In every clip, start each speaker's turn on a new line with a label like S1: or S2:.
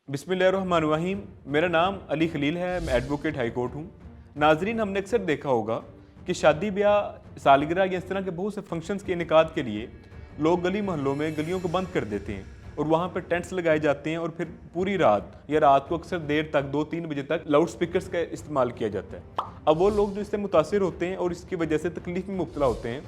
S1: बिस्मिल्लाहिर्रहमानिर्रहीम। मेरा नाम अली खलील है, मैं एडवोकेट हाई कोर्ट हूँ। नाजरीन, हमने अक्सर देखा होगा कि शादी ब्याह, सालगिरह या इस तरह के बहुत से फंक्शंस के इनेकाद के लिए लोग गली मोहल्लों में गलियों को बंद कर देते हैं और वहाँ पर टेंट्स लगाए जाते हैं और फिर पूरी रात या रात को अक्सर देर तक 2-3 बजे तक लाउड स्पीकर्स का इस्तेमाल किया जाता है। अब वो लोग जो इससे मुतासिर होते हैं और इसकी वजह से तकलीफ में मुब्तला होते हैं,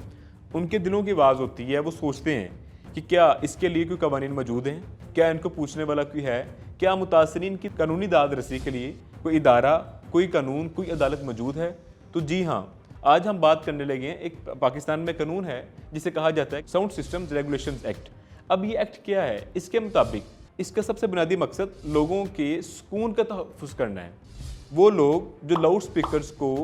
S1: उनके दिलों की आवाज़ होती है, वो सोचते हैं कि क्या इसके लिए कोई कवानीन मौजूद हैं, क्या इनको पूछने वाला कोई है, क्या मुतासरीन की कानूनी दाद रसी के लिए कोई इदारा, कोई कानून, कोई अदालत मौजूद है। तो जी हाँ, आज हम बात करने लगे हैं, एक पाकिस्तान में कानून है जिसे कहा जाता है साउंड सिस्टम्स रेगुलेशंस एक्ट। अब ये एक्ट क्या है? इसके मुताबिक इसका सबसे बुनियादी मकसद लोगों के सुकून का तहफ़्फ़ुज़ करना है। वो लोग जो लाउड स्पीकर्स को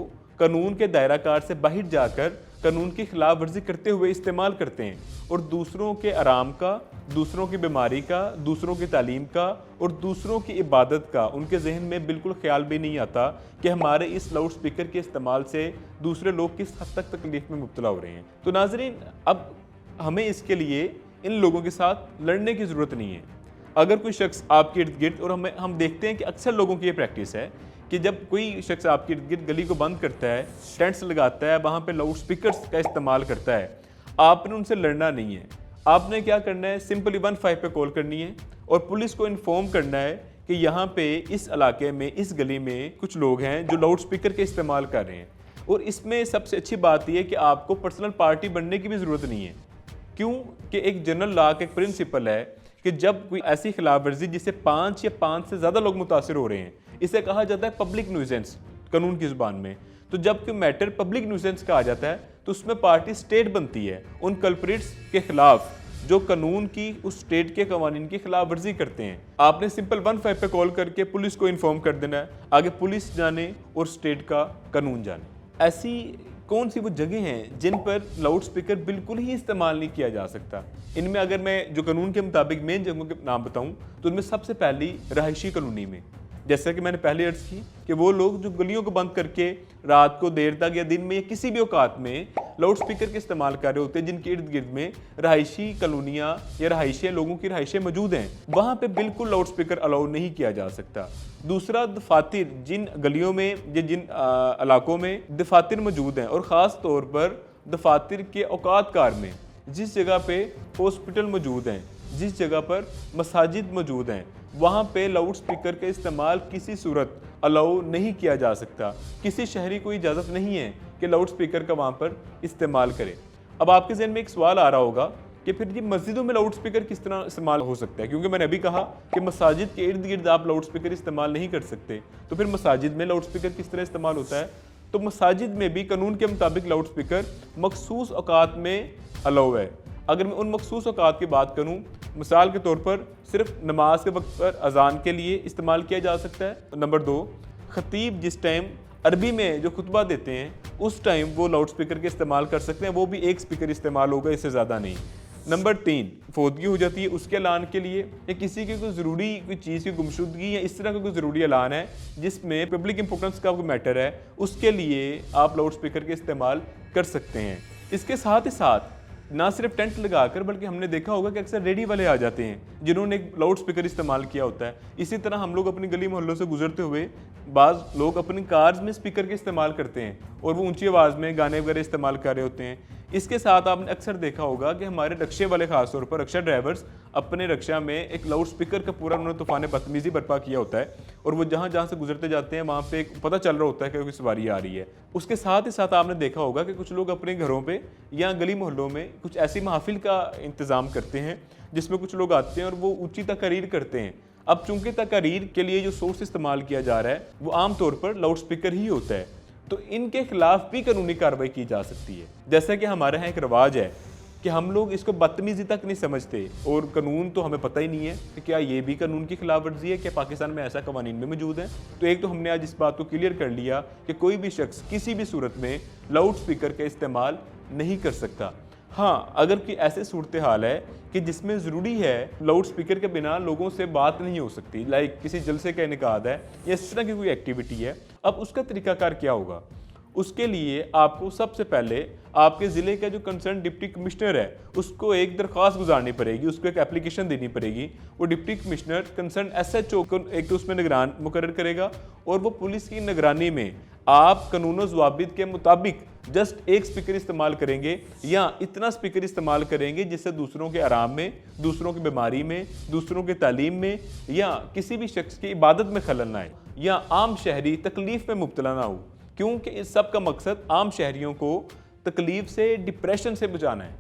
S1: कानून के दायरा कार से बाहर जाकर कानून की खिलाफ वर्जी करते हुए इस्तेमाल करते हैं और दूसरों के आराम का, दूसरों की बीमारी का, दूसरों की तालीम का और दूसरों की इबादत का उनके जहन में बिल्कुल ख्याल भी नहीं आता कि हमारे इस लाउड स्पीकर के इस्तेमाल से दूसरे लोग किस हद तक तकलीफ में मुब्तला हो रहे हैं। तो नाजरीन, अब हमें इसके लिए इन लोगों के साथ लड़ने की ज़रूरत नहीं है। अगर कोई शख्स आपके इर्द गिर्द, और हम देखते हैं कि अक्सर लोगों की ये प्रैक्टिस है कि जब कोई शख्स आपके इर्द गिर्द गली को बंद करता है, टेंट्स लगाता है, वहाँ पे लाउड स्पीकर्स का इस्तेमाल करता है, आपने उनसे लड़ना नहीं है। आपने क्या करना है, सिंपली 15 पे कॉल करनी है और पुलिस को इन्फॉर्म करना है कि यहाँ पे इस इलाके में, इस गली में कुछ लोग हैं जो लाउड स्पीकर के इस्तेमाल कर रहे हैं। और इसमें सबसे अच्छी बात यह है कि आपको पर्सनल पार्टी बनने की भी ज़रूरत नहीं है। क्यों कि एक जनरल लॉ का एक प्रिंसिपल है कि जब कोई ऐसी खिलाफ वर्जी जिससे 5 या 5 से ज़्यादा लोग मुतासिर हो रहे हैं, इसे कहा जाता है पब्लिक न्यूसेंस कानून की ज़ुबान में। तो जब कोई मैटर पब्लिक न्यूसेंस का आ जाता है तो उसमें पार्टी स्टेट बनती है उन कल्प्रिट्स के खिलाफ जो कानून की, उस स्टेट के कवानीन की खिलाफ वर्जी करते हैं। आपने सिंपल 15 पे कॉल करके पुलिस को इन्फॉर्म कर देना है, आगे पुलिस जाने और स्टेट का कानून जाने। ऐसी कौन सी वो जगह हैं जिन पर लाउड स्पीकर बिल्कुल ही इस्तेमाल नहीं किया जा सकता? इनमें अगर मैं जो कानून के मुताबिक मेन जगहों के नाम बताऊं तो उनमें सबसे पहली रहायशी कॉलोनी में, जैसा कि मैंने पहले अर्ज की कि वो लोग जो गलियों को बंद करके रात को देर तक या दिन में या किसी भी औकात में लाउड स्पीकर के इस्तेमाल कर रहे होते हैं, जिनके इर्द गिर्द में रहायशी कॉलोनियाँ या रहायशें, लोगों की रहायशें मौजूद हैं, वहाँ पे बिल्कुल लाउड स्पीकर अलाउ नहीं किया जा सकता। दूसरा, दफातर, जिन गलियों में या जिन इलाकों में दफातर मौजूद हैं और ख़ास तौर पर दफातर के औकात कार में, जिस जगह पे हॉस्पिटल मौजूद हैं, जिस जगह पर मसाजिद मौजूद हैं, वहाँ पे लाउड स्पीकर का इस्तेमाल किसी सूरत अलाउ नहीं किया जा सकता। किसी शहरी को इजाज़त नहीं है कि लाउड स्पीकर का वहाँ पर इस्तेमाल करे। अब आपके जहन में एक सवाल आ रहा होगा कि फिर ये मस्जिदों में लाउड स्पीकर किस तरह इस्तेमाल हो सकता है, क्योंकि मैंने अभी कहा कि मसाजिद के इर्द गिर्द आप लाउड स्पीकर इस्तेमाल नहीं कर सकते। तो फिर मसाजिद में लाउड स्पीकर किस तरह इस्तेमाल होता है? तो मसाजिद में भी कानून के मुताबिक लाउड स्पीकर मखसूस औकात में अलाउ है। अगर मैं उन मखसूस औकात की बात करूँ, मिसाल के तौर पर सिर्फ नमाज के वक्त पर अजान के लिए इस्तेमाल किया जा सकता है। नंबर 2, खतीब जिस टाइम अरबी में जो खुतबा देते हैं उस टाइम वो लाउड स्पीकर के इस्तेमाल कर सकते हैं, वो भी एक स्पीकर इस्तेमाल होगा, इससे ज़्यादा नहीं। नंबर 3, फौतगी हो जाती है, उसके ऐलान के लिए या किसी की कोई ज़रूरी कोई चीज़ की गुमशुदगी या इस तरह का कोई ज़रूरी ऐलान है जिसमें पब्लिक इंपॉर्टेंस का कोई मैटर है, उसके लिए आप लाउड स्पीकर के इस्तेमाल कर सकते हैं। इसके साथ ही साथ ना सिर्फ टेंट लगाकर, बल्कि हमने देखा होगा कि अक्सर रेडी वाले आ जाते हैं जिन्होंने एक लाउड स्पीकर इस्तेमाल किया होता है। इसी तरह हम लोग अपनी गली मोहल्लों से गुजरते हुए बाज़ लोग अपनी कार्स में स्पीकर के इस्तेमाल करते हैं और वो ऊंची आवाज़ में गाने वगैरह इस्तेमाल कर रहे होते हैं। इसके साथ आपने अक्सर देखा होगा कि हमारे रक्शे वाले, खासतौर पर रक्शा ड्राइवर्स, अपने रक्शा में एक लाउड स्पीकर का पूरा उन्होंने तूफान बदतमीज़ी बर्पा किया होता है और वो जहाँ जहाँ से गुजरते जाते हैं वहाँ पे एक पता चल रहा होता है कि कोई सवारी आ रही है। उसके साथ ही साथ आपने देखा होगा कि कुछ लोग अपने घरों पे या गली मोहल्लों में कुछ ऐसी महफिल का इंतज़ाम करते हैं जिसमें कुछ लोग आते हैं और वो ऊँची तकरीर करते हैं। अब चूंकि तकरीर के लिए जो सोर्स इस्तेमाल किया जा रहा है वो आम तौर पर लाउड स्पीकर ही होता है, तो इनके खिलाफ भी कानूनी कार्रवाई की जा सकती है। जैसा कि हमारे यहाँ एक रवाज है कि हम लोग इसको बदतमीजी तक नहीं समझते और कानून तो हमें पता ही नहीं है कि क्या ये भी कानून की खिलाफ वर्जी है, क्या पाकिस्तान में ऐसा कवानीन में मौजूद है। तो एक तो हमने आज इस बात को क्लियर कर लिया कि कोई भी शख्स किसी भी सूरत में लाउड स्पीकर का इस्तेमाल नहीं कर सकता। हाँ, अगर कोई ऐसे सूरत हाल है कि जिसमें ज़रूरी है लाउड स्पीकर के बिना लोगों से बात नहीं हो सकती, लाइक किसी जलसे का इनेकाद है या इस तरह की कोई एक्टिविटी है, अब उसका तरीकाकार क्या होगा? उसके लिए आपको सबसे पहले आपके ज़िले का जो कंसर्न डिप्टी कमिश्नर है उसको एक दरख्वास्त गुजारनी पड़ेगी, उसको एक एप्लीकेशन देनी पड़ेगी। वो डिप्टी कमिश्नर कंसर्न एसएचओ को एक तो उसमें निगरान मुकर्रर करेगा और वो पुलिस की निगरानी में आप कानून ज़वाबित के मुताबिक जस्ट एक स्पीकर इस्तेमाल करेंगे या इतना स्पीकर इस्तेमाल करेंगे जिससे दूसरों के आराम में, दूसरों की बीमारी में, दूसरों की तालीम में या किसी भी शख्स की इबादत में खलल ना आए या आम शहरी तकलीफ में मुब्तला ना हो, क्योंकि इस सब का मकसद आम शहरियों को तकलीफ से, डिप्रेशन से बचाना है।